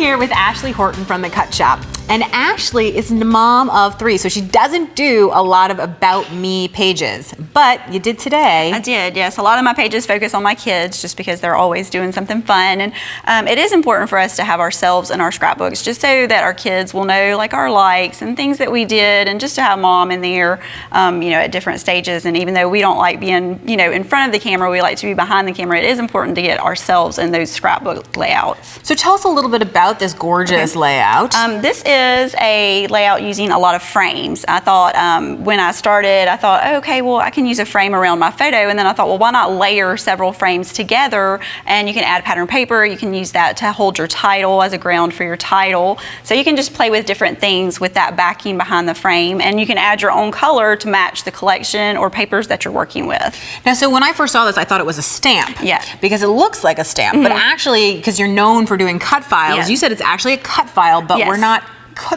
here with Ashley Horton from the Cut Shop. And Ashley is the mom of 3, so she doesn't do a lot of about me pages, but you did today. I did, yes. A lot of my pages focus on my kids just because they're always doing something fun. And it is important for us to have ourselves in our scrapbooks just so that our kids will know like our likes and things that we did, and just to have mom in there, you know, at different stages. And even though we don't like being, you know, in front of the camera, we like to be behind the camera, it is important to get ourselves in those scrapbook layouts. So tell us a little bit about this gorgeous layout. This is a layout using a lot of frames. I thought when I started, I thought, oh, okay, well, I can use a frame around my photo. And then I thought, well, why not layer several frames together? And you can add pattern paper. You can use that to hold your title as a ground for your title. So you can just play with different things with that backing behind the frame. And you can add your own color to match the collection or papers that you're working with. Now, so when I first saw this, I thought it was a stamp. Yeah. Because it looks like a stamp. But actually, because you're known for doing cut files, you said it's actually a cut file, but we're not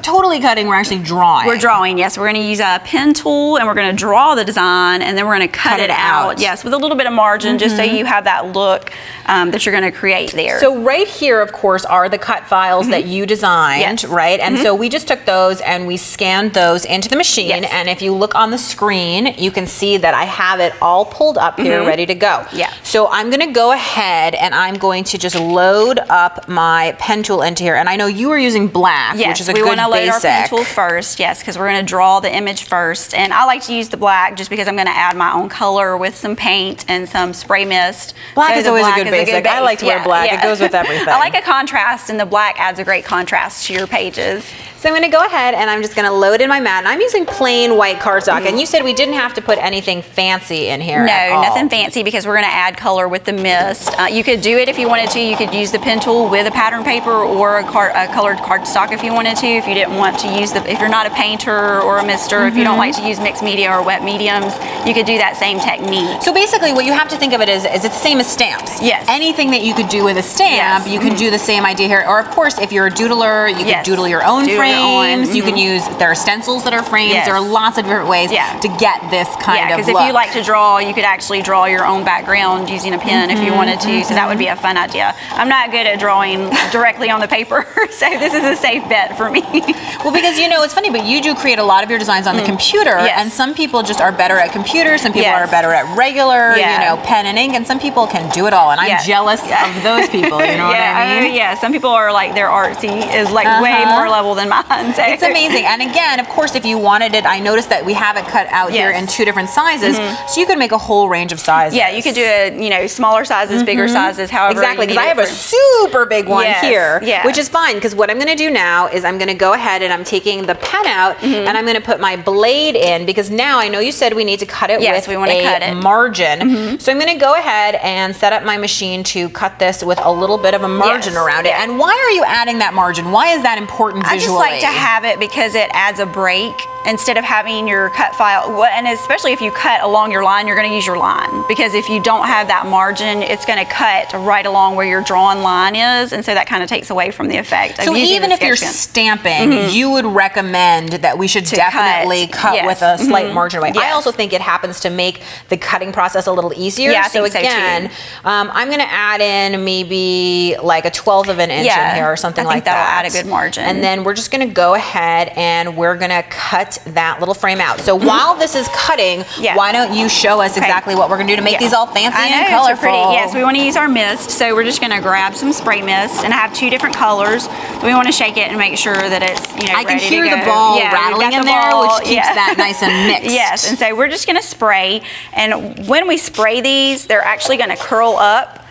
totally cutting, we're actually drawing. We're drawing, yes. We're going to use a pen tool and we're going to draw the design, and then we're going to cut it out. Yes, with a little bit of margin, just so you have that look that you're going to create there. So right here, of course, are the cut files that you designed, right? And so we just took those and we scanned those into the machine. And if you look on the screen, you can see that I have it all pulled up here, ready to go. So I'm going to go ahead and I'm going to just load up my pen tool into here. And I know you are using black, which is a good we want to load our basic. pen tool first, yes, because we're going to draw the image first. And I like to use the black just because I'm going to add my own color with some paint and some spray mist. Black is always a good basic. I like to wear black. It goes with everything. I like a contrast, and the black adds a great contrast to your pages. So I'm going to go ahead and I'm just going to load in my mat. And I'm using plain white cardstock. And you said we didn't have to put anything fancy in here at all. No, nothing fancy, because we're going to add color with the mist. You could do it if you wanted to. You could use the pen tool with a pattern paper or a colored cardstock if you wanted to. If you didn't want to use if you're not a painter or a mister, if you don't like to use mixed media or wet mediums, you could do that same technique. So basically what you have to think of it is it's the same as stamps. Yes. Anything that you could do with a stamp, you can do the same idea here. Or of course, if you're a doodler, you can doodle your own frames. You can use, there are stencils that are frames. There are lots of different ways to get this kind of look. Because if you like to draw, you could actually draw your own background using a pen if you wanted to. So that would be a fun idea. I'm not good at drawing directly on the paper, so this is a safe bet for me. Well, because you know, it's funny, but you do create a lot of your designs on the computer, and some people just are better at computers, some people are better at regular, you know, pen and ink, and some people can do it all, and I'm jealous of those people, you know what I mean? Yeah, some people are like, their artsy is like way more level than mine. So. It's amazing. And again, of course, if you wanted it, I noticed that we have it cut out here in 2 different sizes, so you could make a whole range of sizes. Yeah, you could do it, you know, smaller sizes, bigger sizes, however. Exactly, because I have a super big one here, which is fine, because what I'm going to do now is I'm going to go ahead and I'm taking the pen out and I'm going to put my blade in, because now I know you said we need to cut it with a margin. So I'm going to go ahead and set up my machine to cut this with a little bit of a margin around it. And why are you adding that margin? Why is that important visually? I just like to have it because it adds a break instead of having your cut file, and especially if you cut along your line, you're going to use your line, because if you don't have that margin, it's going to cut right along where your drawn line is, and so that kind of takes away from the effect of so using even if you're stamping, you would recommend that we should definitely cut with a slight margin away. I also think it happens to make the cutting process a little easier. So again, I'm going to add in maybe like a 1/12 of an inch in here or something like that. That'll add a good margin. And then we're just going to go ahead and we're going to cut that little frame out. So while this is cutting, why don't you show us exactly what we're going to do to make these all fancy and colorful? Pretty. Yes, we want to use our mist, so we're just going to grab some spray mist, and I have 2 different colors. We want to shake it and make sure that it's, you know, I can hear the ball rattling in there, which keeps that nice and mixed. Yes, and so we're just going to spray, and when we spray these, they're actually going to curl up.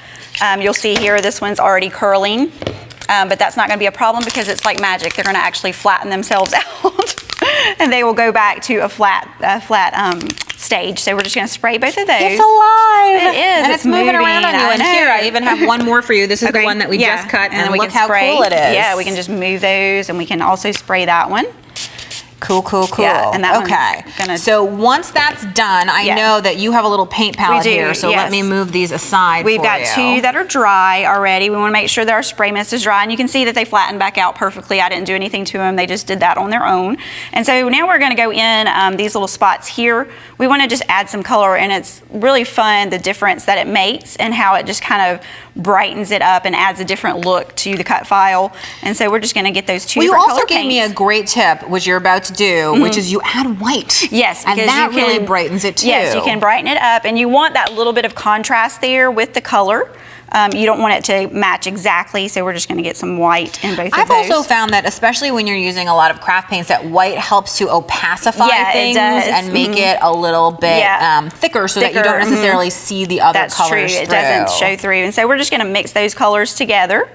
You'll see here, this one's already curling, but that's not going to be a problem because it's like magic. They're going to actually flatten themselves out. And they will go back to a flat stage. So we're just going to spray both of those. It's alive. It is. And it's moving around on you. And here, I even have one more for you. This is the one that we just cut. And look how cool it is. Yeah, we can just move those, and we can also spray that one. Cool, cool, cool. Yeah, and that So once that's done, I know that you have a little paint palette here, so let me move these aside. We've got two that are dry already. We want to make sure that our spray mist is dry, and you can see that they flatten back out perfectly. I didn't do anything to them. They just did that on their own. And so now we're going to go in these little spots here. We want to just add some color, and it's really fun, the difference that it makes and how it just kind of brightens it up and adds a different look to the cut file. And so we're just going to get those two different color paints. You also gave me a great tip, which you're about to do, which is you add white. Yes, and that really brightens it too. Yes, you can brighten it up, and you want that little bit of contrast there with the color. You don't want it to match exactly, so we're just going to get some white in both of those. I've also found that, especially when you're using a lot of craft paints, that white helps to opacify things and make it a little bit thicker, so that you don't necessarily see the other colors through. That's true. It doesn't show through. And so we're just going to mix those colors together.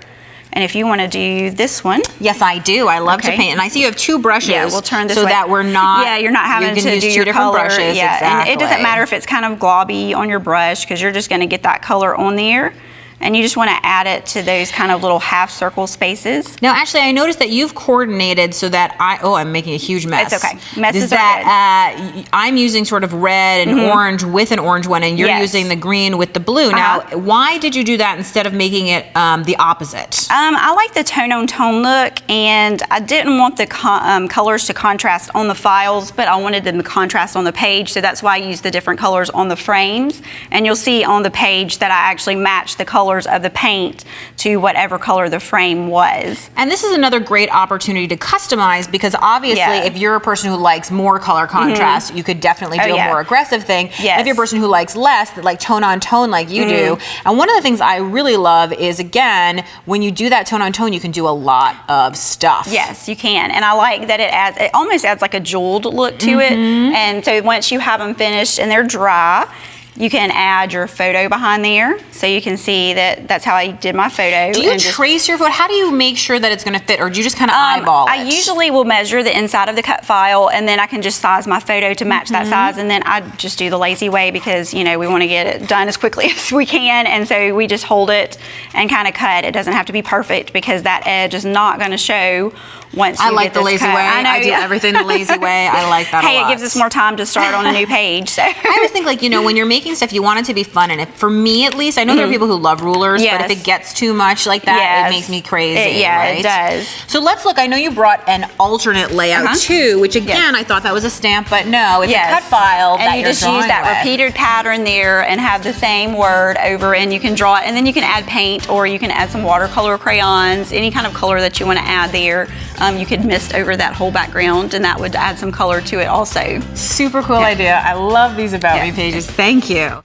And if you want to do this one. Yes, I do. I love to paint. And I see you have two brushes. Yeah, we'll turn this so way. that we're not. Yeah, you're not having to use do two your different color. brushes. Yeah, exactly. And it doesn't matter if it's kind of globby on your brush, because you're just going to get that color on there. And you just want to add it to those kind of little half circle spaces. Now, actually, I noticed that you've coordinated so that I'm making a huge mess. It's okay. Messes are good. I'm using sort of red and orange with an orange one, and you're using the green with the blue. Now, why did you do that instead of making it the opposite? I like the tone-on-tone look, and I didn't want the colors to contrast on the files, but I wanted them to contrast on the page, so that's why I used the different colors on the frames. And you'll see on the page that I actually matched the colors of the paint to whatever color the frame was. And this is another great opportunity to customize, because obviously if you're a person who likes more color contrast, you could definitely do a more aggressive thing. Yes. If you're a person who likes less, like tone on tone like you do. And one of the things I really love is, again, when you do that tone on tone, you can do a lot of stuff. Yes, you can. And I like that it almost adds like a jeweled look to it. And so once you have them finished and they're dry, you can add your photo behind there, so you can see that that's how I did my photo. Do you trace your photo? How do you make sure that it's going to fit, or do you just kind of eyeball it? I usually will measure the inside of the cut file, and then I can just size my photo to match that size, and then I just do the lazy way, because we want to get it done as quickly as we can, and so we just hold it and kind of cut. It doesn't have to be perfect, because that edge is not going to show once you get this the lazy cut. way. I do everything the lazy way. I like that a lot. Hey, it gives us more time to start on a new page. So I always think, like, when you're making stuff, you want it to be fun. And for me, at least, I know there are people who love rulers, but if it gets too much like that, it makes me crazy. It does. So let's look. I know you brought an alternate layout too, which again, I thought that was a stamp, but no, it's a cut file and you just use that repeated pattern there and have the same word over, and you can draw it, and then you can add paint, or you can add some watercolor crayons, any kind of color that you want to add there. You could mist over that whole background, and that would add some color to it also. Super cool idea. I love these About Me pages. Thank you.